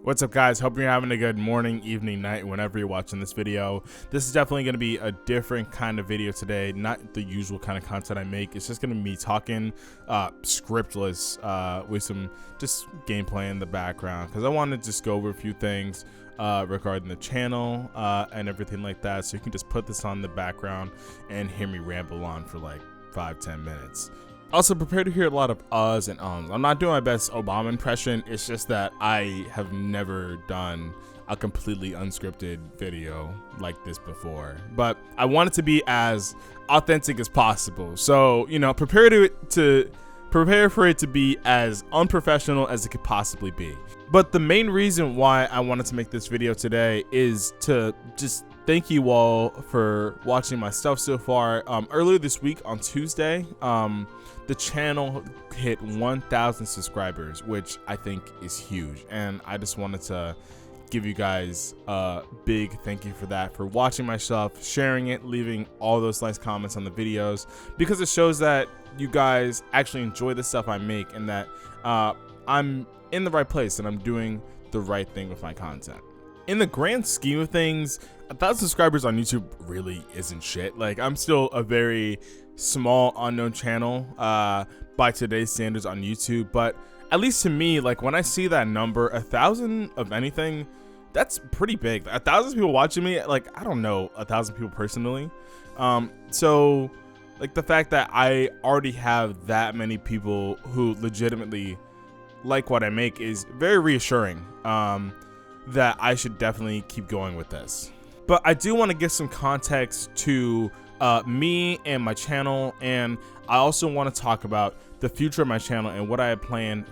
What's up, guys? Hope you're having a good morning, evening, night, whenever you're watching this video. This is definitely going to be a different kind of video today, not the usual kind of content I make. It's just going to be me talking scriptless with some just gameplay in the background, because I want to just go over a few things regarding the channel and everything like that, so you can just put this on the background and hear me ramble on for like 5-10 minutes. Also, prepare to hear a lot of uhs and ums. I'm not doing my best Obama impression. It's just that I have never done a completely unscripted video like this before. But I want it to be as authentic as possible. So, you know, prepare for it to be as unprofessional as it could possibly be. But the main reason why I wanted to make this video today is to just thank you all for watching my stuff so far. Earlier this week on Tuesday, the channel hit 1,000 subscribers, which I think is huge. And I just wanted to give you guys a big thank you for that, for watching my stuff, sharing it, leaving all those nice comments on the videos, because it shows that you guys actually enjoy the stuff I make and that I'm in the right place and I'm doing the right thing with my content. In the grand scheme of things, 1,000 subscribers on YouTube really isn't shit. Like, I'm still a very small unknown channel by today's standards on YouTube, but at least to me, like, when I see that number, 1,000 of anything, that's pretty big. 1,000 people watching me, like, I don't know 1,000 people personally, so like the fact that I already have that many people who legitimately like what I make is very reassuring, that I should definitely keep going with this. But I do want to give some context to me and my channel, and I also want to talk about the future of my channel and what I have planned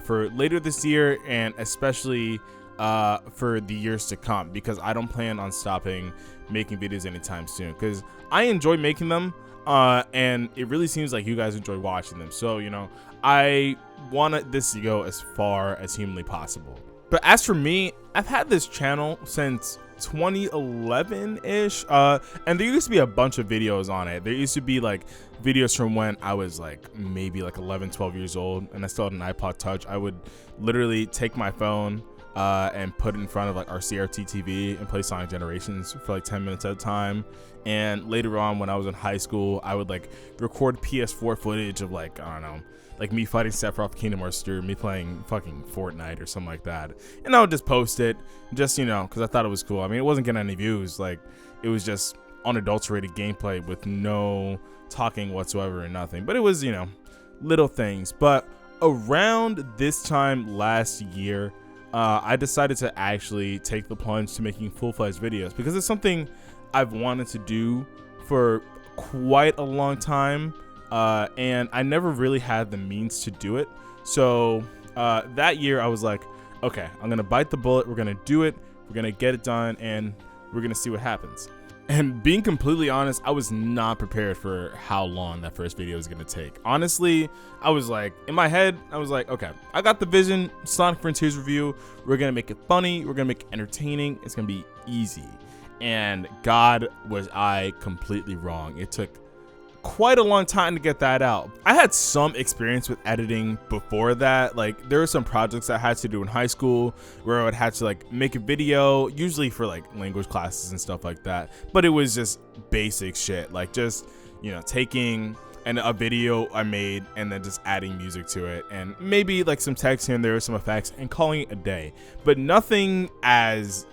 for later this year, and especially for the years to come, because I don't plan on stopping making videos anytime soon, because I enjoy making them, and it really seems like you guys enjoy watching them. So, you know, I want this to go as far as humanly possible. But as for me, I've had this channel since 2011-ish, and there used to be a bunch of videos on it. There used to be like videos from when I was like maybe like 11-12 years old, and I still had an iPod Touch. I would literally take my phone and put it in front of like our CRT TV and play Sonic Generations for like 10 minutes at a time. And later on, when I was in high school, I would like record PS4 footage of like, I don't know, like me fighting Sephiroth Kingdom Hearts 3, me playing fucking Fortnite or something like that. And I would just post it, just, you know, because I thought it was cool. I mean, it wasn't getting any views. Like, it was just unadulterated gameplay with no talking whatsoever and nothing. But it was, you know, little things. But around this time last year, I decided to actually take the plunge to making full-fledged videos, because it's something I've wanted to do for quite a long time. And I never really had the means to do it. So that year I was like, okay, I'm gonna bite the bullet, we're gonna do it, we're gonna get it done, and we're gonna see what happens. And being completely honest, I was not prepared for how long that first video was gonna take. Honestly, I was like, in my head, I was like, okay, I got the vision, Sonic Frontiers review, we're gonna make it funny, we're gonna make it entertaining, it's gonna be easy. And God, was I completely wrong. It took quite a long time to get that out. I had some experience with editing before that. Like, there were some projects I had to do in high school where I would have to like make a video, usually for like language classes and stuff like that, but it was just basic shit, like just, you know, taking a video I made and then just adding music to it and maybe like some text here and there, some effects, and calling it a day. But nothing as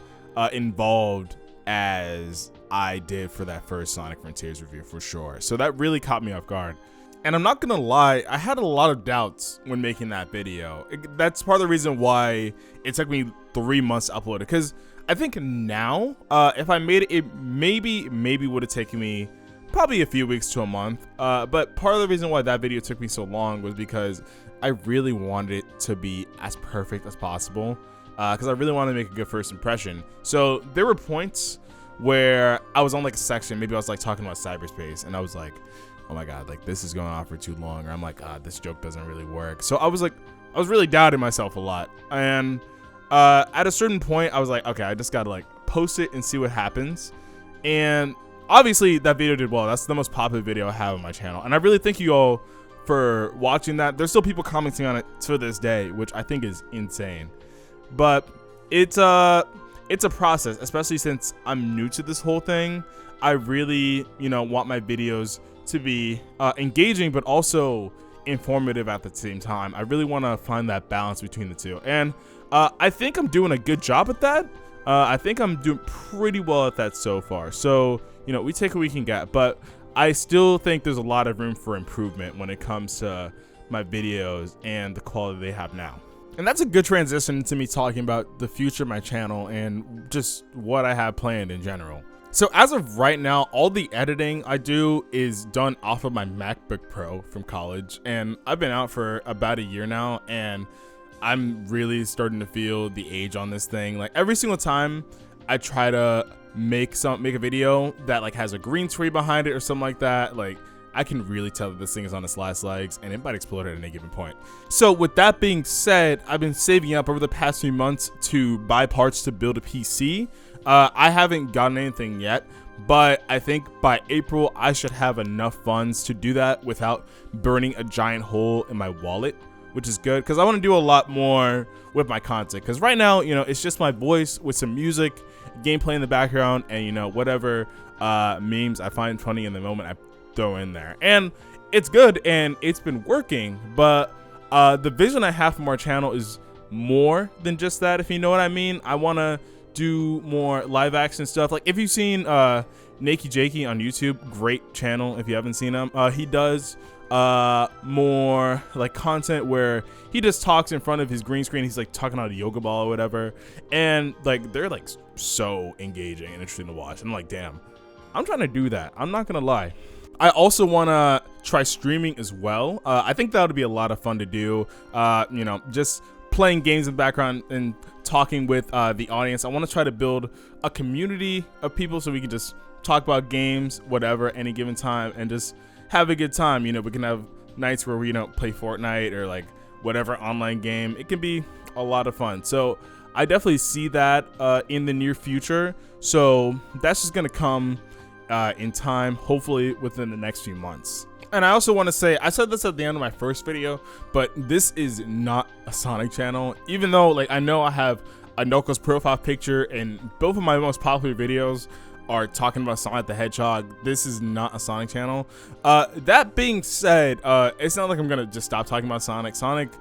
involved as I did for that first Sonic Frontiers review, for sure. So that really caught me off guard. And I'm not gonna lie, I had a lot of doubts when making that video. That's part of the reason why it took me 3 months to upload it, because I think now, if I made it, it maybe would have taken me probably a few weeks to a month. But part of the reason why that video took me so long was because I really wanted it to be as perfect as possible, because I really wanted to make a good first impression. So there were points where I was on like a section, maybe I was like talking about cyberspace, and I was like, oh my god, like this is going on for too long, or I'm like, this joke doesn't really work. So I was really doubting myself a lot, and at a certain point I was like, okay, I just gotta like post it and see what happens. And obviously that video did well. That's the most popular video I have on my channel, and I really thank you all for watching that. There's still people commenting on it to this day, which I think is insane. But it's a process, especially since I'm new to this whole thing. I really, want my videos to be engaging, but also informative at the same time. I really want to find that balance between the two, and I think I'm doing a good job at that. I think I'm doing pretty well at that so far. So, we take what we can get, but I still think there's a lot of room for improvement when it comes to my videos and the quality they have now. And that's a good transition to me talking about the future of my channel and just what I have planned in general. So as of right now, all the editing I do is done off of my MacBook Pro from college, and I've been out for about a year now, and I'm really starting to feel the age on this thing. Like every single time I try to make a video that like has a green screen behind it or something like that, like I can really tell that this thing is on its last legs and it might explode at any given point. So with that being said, I've been saving up over the past few months to buy parts to build a PC. I haven't gotten anything yet, but I think by April I should have enough funds to do that without burning a giant hole in my wallet, which is good because I want to do a lot more with my content. Because right now, it's just my voice with some music, gameplay in the background, and whatever memes I find funny in the moment I throw in there, and it's good and it's been working. But the vision I have from our channel is more than just that, if you know what I mean. I want to do more live action stuff. Like if you've seen Nakey Jakey on YouTube, great channel if you haven't seen him. He does more like content where he just talks in front of his green screen. He's like talking on a yoga ball or whatever, and like they're like so engaging and interesting to watch. I'm like, damn, I'm trying to do that. I'm not gonna lie. I also want to try streaming as well. I think that would be a lot of fun to do. Just playing games in the background and talking with the audience. I want to try to build a community of people so we can just talk about games, whatever, any given time, and just have a good time. We can have nights where we play Fortnite or like whatever online game. It can be a lot of fun. So I definitely see that in the near future. So that's just gonna come in time, hopefully within the next few months. And I also want to say, I said this at the end of my first video, but this is not a Sonic channel. Even though like I know I have a Knuckles profile picture and both of my most popular videos are talking about Sonic the Hedgehog, this is not a Sonic channel. That being said, it's not like I'm gonna just stop talking about Sonic. Sonic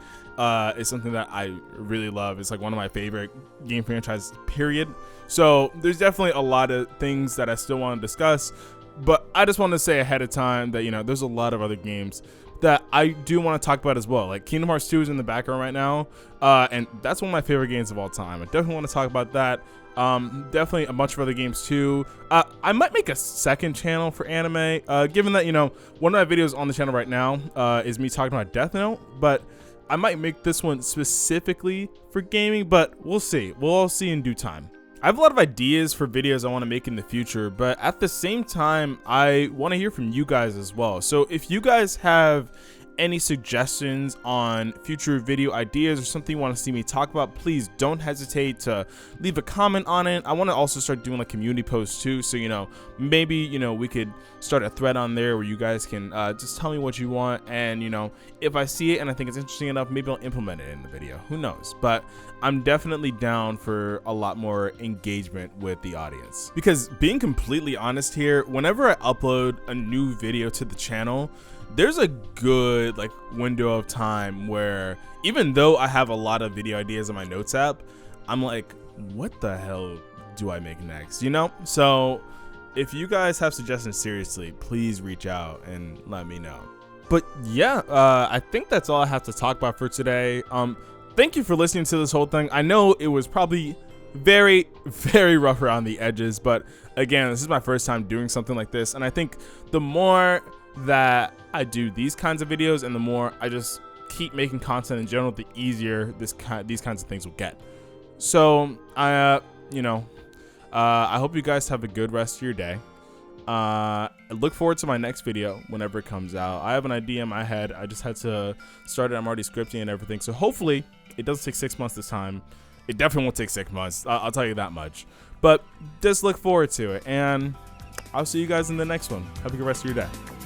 is something that I really love. It's like one of my favorite game franchises, period. So there's definitely a lot of things that I still want to discuss, but I just want to say ahead of time that there's a lot of other games that I do want to talk about as well. Like Kingdom Hearts 2 is in the background right now, and that's one of my favorite games of all time. I definitely want to talk about that. Definitely a bunch of other games too. I might make a second channel for anime, given that one of my videos on the channel right now is me talking about Death Note, but I might make this one specifically for gaming, but we'll see. We'll all see in due time. I have a lot of ideas for videos I want to make in the future, but at the same time, I want to hear from you guys as well. So if you guys have any suggestions on future video ideas or something you want to see me talk about, please don't hesitate to leave a comment on it. I want to also start doing like community posts too, so maybe we could start a thread on there where you guys can just tell me what you want, and if I see it and I think it's interesting enough, maybe I'll implement it in the video. Who knows? But I'm definitely down for a lot more engagement with the audience, because being completely honest here, whenever I upload a new video to the channel, there's a good like window of time where even though I have a lot of video ideas in my notes app, I'm like, what the hell do I make next? So if you guys have suggestions, seriously, please reach out and let me know. But yeah, I think that's all I have to talk about for today. Thank you for listening to this whole thing. I know it was probably very, very rough around the edges, but again, this is my first time doing something like this, and I think the more that I do these kinds of videos and the more I just keep making content in general, the easier these kinds of things will get. So I hope you guys have a good rest of your day. I look forward to my next video whenever it comes out. I have an idea in my head. I just had to start it. I'm already scripting and everything, so hopefully it doesn't take 6 months this time. It definitely won't take 6 months, I'll tell you that much, but just look forward to it, and I'll see you guys in the next one. Have a good rest of your day.